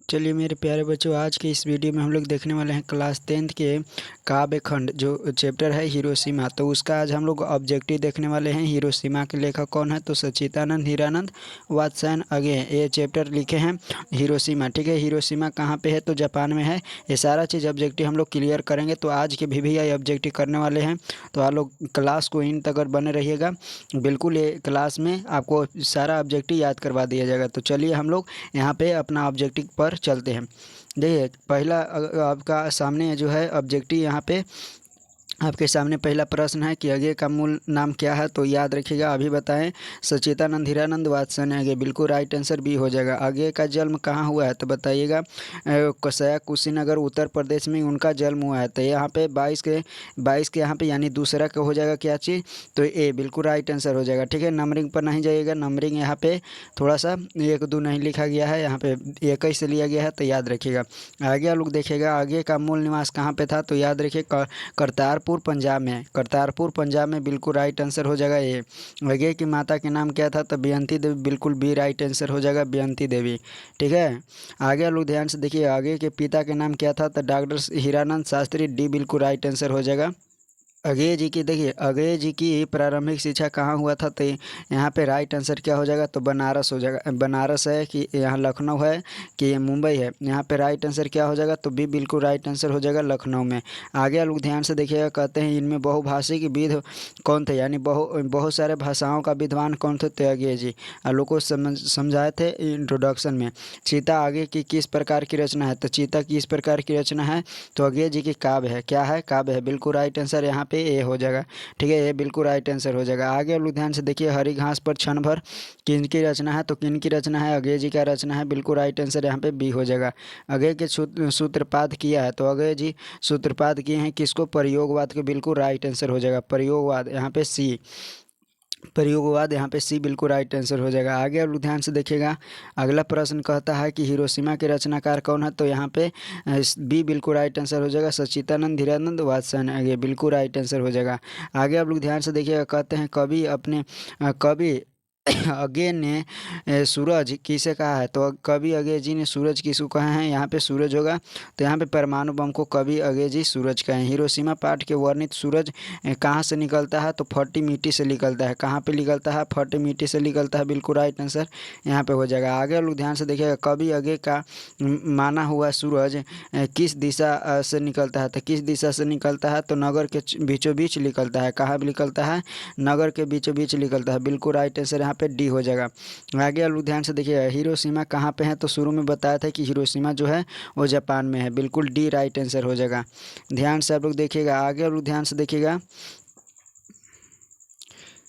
चलिए मेरे प्यारे बच्चों, आज के इस वीडियो में हम लोग देखने वाले हैं क्लास 10th के काव्य खंड जो चैप्टर है हिरोशिमा। तो उसका आज हम लोग ऑब्जेक्टिव देखने वाले हैं। हिरोशिमा के लेखक कौन है? तो सच्चिदानंद हीरानंद वात्स्यन अगे ये चैप्टर लिखे हैं हिरोशिमा। ठीक है, हिरोशिमा कहाँ पे है? तो जापान में है। ये सारा चीज़ ऑब्जेक्टिव हम लोग क्लियर करेंगे। तो आज के भी भैया ऑब्जेक्टिव करने वाले हैं, तो आप लोग क्लास को इन तक बने रहिएगा। बिल्कुल ये क्लास में आपको सारा ऑब्जेक्टिव याद करवा दिया जाएगा। तो चलिए हम लोग यहाँ पे अपना ऑब्जेक्टिव पर चलते हैं। देखिए पहला आपका सामने जो है ऑब्जेक्टिव, यहाँ पे आपके सामने पहला प्रश्न है कि आगे का मूल नाम क्या है? तो याद रखिएगा, अभी बताएं। सच्चिदानंद हीरानंद वात्स्यन आगे, बिल्कुल राइट आंसर बी हो जाएगा। आगे का जन्म कहाँ हुआ है? तो बताइएगा। कसया कुशीनगर उत्तर प्रदेश में उनका जन्म हुआ है। तो यहाँ पे 22 के यहाँ पे यानी दूसरा का हो जाएगा क्या चीज़? तो ए बिल्कुल राइट आंसर हो जाएगा। ठीक है, नंबरिंग पर नहीं जाइएगा। नंबरिंग यहाँ पे थोड़ा सा 1-2 नहीं लिखा गया है, यहाँ पे 21 से लिया गया है, तो याद रखिएगा। आगे लोग देखिएगा, आगे का मूल निवास कहाँ पे था? तो याद रखिए करतारपुर पंजाब में। करतारपुर पंजाब में, बिल्कुल राइट आंसर हो जाएगा ये। आगे की माता के नाम क्या था? तो बेयंती देवी, बिल्कुल बी राइट आंसर हो जाएगा, बेयंती देवी। ठीक है, आगे लोग ध्यान से देखिए, आगे के पिता के नाम क्या था? तो डॉक्टर हीरानंद शास्त्री, डी बिल्कुल राइट आंसर हो जाएगा। अगेय जी की देखिए, अगेय जी की प्रारंभिक शिक्षा कहाँ हुआ था? तो यहाँ पे राइट आंसर क्या हो जाएगा? तो बनारस हो जाएगा। बनारस है कि यहाँ लखनऊ है कि ये मुंबई है? यहाँ पे राइट आंसर क्या हो जाएगा? तो बी बिल्कुल राइट आंसर हो जाएगा, लखनऊ में। आगे लोग ध्यान से देखिएगा, कहते हैं इनमें बहुभाषिक विद कौन थे, यानी बहुत सारे भाषाओं का विद्वान कौन थे? तो अगेय जी। लोग को समझाए थे इंट्रोडक्शन में। चीता आगे की किस प्रकार की रचना है? तो चीता किस प्रकार की रचना है? तो अगेय जी की काव्य है। क्या है? काव्य है। बिल्कुल राइट आंसर यहाँ पे ए हो जाएगा। ठीक है, ये बिल्कुल राइट आंसर हो जाएगा। आगे लोग ध्यान से देखिए, हरी घास पर क्षण भर किन की रचना है? तो किन की रचना है? अगेय जी का रचना है। बिल्कुल राइट आंसर यहाँ पे बी हो जाएगा। अगेय के सूत्रपात किया है, तो अगेय जी सूत्रपात किए हैं किसको? प्रयोगवाद के। बिल्कुल राइट आंसर हो जाएगा प्रयोगवाद, यहाँ पे सी। प्रयोगवाद यहाँ पे सी बिल्कुल राइट आंसर हो जाएगा। आगे अब ध्यान से देखिएगा, अगला प्रश्न कहता है कि हिरोशिमा के रचनाकार कौन है? तो यहाँ पे बी बिल्कुल राइट आंसर हो जाएगा, सच्चिदानंद हीरानंद वात्स्यन आगे, बिल्कुल राइट आंसर हो जाएगा। आगे आप लोग ध्यान से देखिएगा, कहते हैं कवि अगे ने सूरज किसे कहा है? तो कवि अगे जी ने सूरज किसको कहा है? यहाँ पे सूरज होगा, तो यहाँ पे परमाणु बम को कवि अगे जी सूरज कहे। हिरोशिमा पाठ के वर्णित सूरज कहाँ से निकलता है? तो फटी मिट्टी से निकलता है। कहाँ पे निकलता है? फटी मिट्टी से निकलता है, बिल्कुल राइट आंसर यहाँ पे हो जाएगा। आगे लोग ध्यान से देखिएगा, कवि अगे का माना हुआ सूरज किस दिशा से निकलता है? तो किस दिशा से निकलता है? तो नगर के बीचों बीच निकलता है। कहाँ निकलता है? नगर के बीचों बीच निकलता है, बिल्कुल राइट आंसर यहाँ पे डी हो जाएगा। आगे लोग ध्यान से देखिए, हिरोशिमा कहाँ पे है? तो शुरू में बताया था कि हिरोशिमा जो है वो जापान में है, बिल्कुल डी राइट आंसर हो जाएगा। ध्यान से आप लोग देखिएगा, आगे लोग ध्यान से देखिएगा,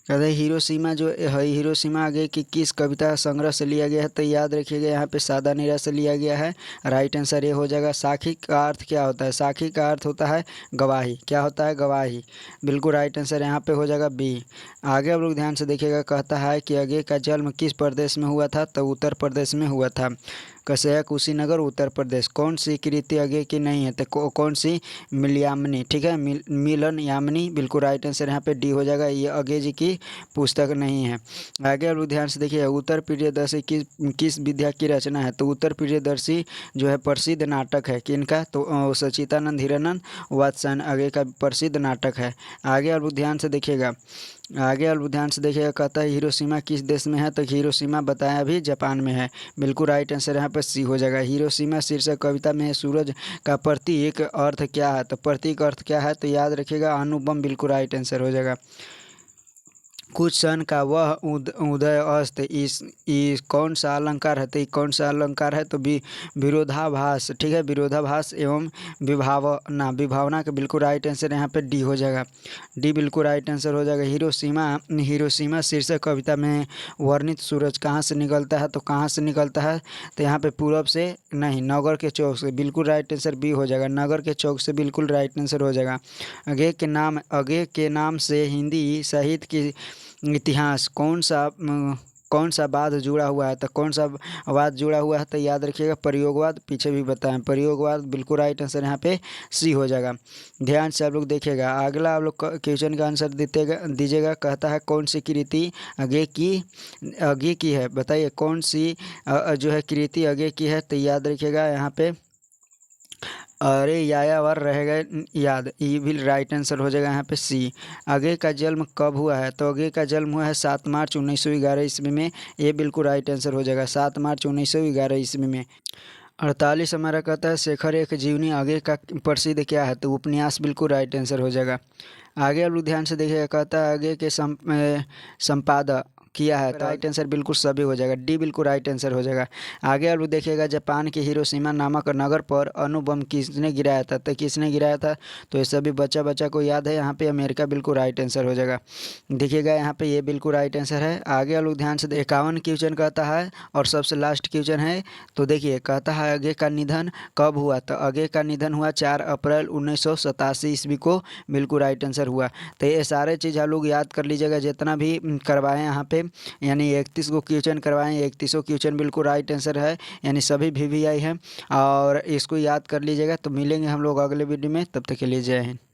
कहते हैं हिरोशिमा जो है, हिरोशिमा आगे की किस कविता संग्रह से लिया गया है? तो याद रखिएगा, यहाँ पे सादा नीरा से लिया गया है, राइट आंसर ये हो जाएगा। साखी का अर्थ क्या होता है? साखी का अर्थ होता है गवाही। क्या होता है? गवाही, बिल्कुल राइट आंसर यहाँ पे हो जाएगा बी। आगे आप लोग ध्यान से देखिएगा, कहता है कि आगे का जन्म किस प्रदेश में हुआ था? तो उत्तर प्रदेश में हुआ था। कसया कुशीनगर उत्तर प्रदेश। कौन सी कृति आगे की नहीं है? तो कौन सी? मिलयामिनी। ठीक है, मिलन यामिनी, बिल्कुल राइट आंसर यहाँ पे डी हो जाएगा। ये आगे जी की पुस्तक नहीं है। आगे आप लोग ध्यान से देखिए, उत्तर प्रियदर्शी किस विद्या की रचना है? तो उत्तर प्रियदर्शी जो है प्रसिद्ध नाटक है। किनका? तो सच्चिदानंद हीरानंद वात्स्यन आगे का प्रसिद्ध नाटक है। आगे आप लोग ध्यान से देखिएगा, आगे आप लोग ध्यान से देखिएगा, कहता है हिरोशिमा किस देश में है? तो हिरोशिमा बताया अभी जापान में है, बिल्कुल राइट आंसर यहाँ पर सी हो जाएगा। हिरोशिमा शीर्षक कविता में सूरज का प्रतीक अर्थ क्या है? तो प्रतीक अर्थ क्या है? तो याद रखिएगा अणुबम, बिल्कुल राइट आंसर हो जाएगा। कुछ सन का वह उदय अस्त, इस कौन सा अलंकार है? तो कौन सा अलंकार है? तो विरोधाभास। ठीक है, विरोधाभास एवं विभावना, विभावना का बिल्कुल राइट आंसर यहाँ पे डी हो जाएगा। डी बिल्कुल राइट आंसर हो जाएगा। हिरोशिमा शीर्षक कविता में वर्णित सूरज कहाँ से निकलता है? तो कहाँ से निकलता है? तो यहाँ पे पूरब से नहीं, नगर के चौक से, बिल्कुल राइट आंसर बी हो जाएगा। नगर के चौक से बिल्कुल राइट आंसर हो जाएगा। आगे के नाम से हिंदी साहित्य की इतिहास कौन सा कौन सा वाद जुड़ा हुआ है, तो कौन सा वाद जुड़ा हुआ है, तो याद रखिएगा प्रयोगवाद, पीछे भी बताएं प्रयोगवाद, बिल्कुल राइट आंसर यहाँ पे सी हो जाएगा। ध्यान से आप लोग देखिएगा, अगला आप लोग क्वेश्चन का आंसर दीजिएगा। कहता है कौन सी कृति आगे की है, बताइए कौन सी जो है कृति आगे की है, तो याद रखिएगा यहाँ पे अरे यायावर रहेगा याद, ये भी राइट आंसर हो जाएगा यहाँ पे सी। आगे का जन्म कब हुआ है, तो आगे का जन्म हुआ है 7 मार्च 1911 ईस्वी में, ये बिल्कुल राइट आंसर हो जाएगा 7 मार्च 1911 ईस्वी में। 48 हमारा कहता है शेखर एक जीवनी आगे का प्रसिद्ध क्या है, तो उपन्यास, बिल्कुल राइट आंसर हो जाएगा। आगे आप लोग ध्यान से देखिएगा, कहता है आगे के संपादक किया है, तो राइट आंसर बिल्कुल सभी हो जाएगा, डी बिल्कुल राइट आंसर हो जाएगा। आगे आप लोग देखिएगा, जापान के हिरोशिमा नामक नगर पर अणु बम किसने गिराया था, तो किसने गिराया था, तो ये सभी बच्चा को याद है, यहाँ पे अमेरिका बिल्कुल राइट आंसर हो जाएगा। देखिएगा यहाँ पे ये बिल्कुल राइट आंसर है। आगे आप लोग ध्यान से 51 क्वेश्चन कहता है और सबसे लास्ट क्वेश्चन है, तो देखिए कहता है आगे का निधन कब हुआ, तो आगे का निधन हुआ 4 अप्रैल 1987 ईस्वी को, बिल्कुल राइट आंसर हुआ। तो ये सारे चीज़ आप लोग याद कर लीजिएगा, जितना भी करवाएं यहाँ पे, यानी 31 को क्वेश्चन करवाएं, 31 क्वेश्चन बिल्कुल राइट आंसर है, यानी सभी VVI है, और इसको याद कर लीजिएगा। तो मिलेंगे हम लोग अगले वीडियो में, तब तक के लिए जय हिंद।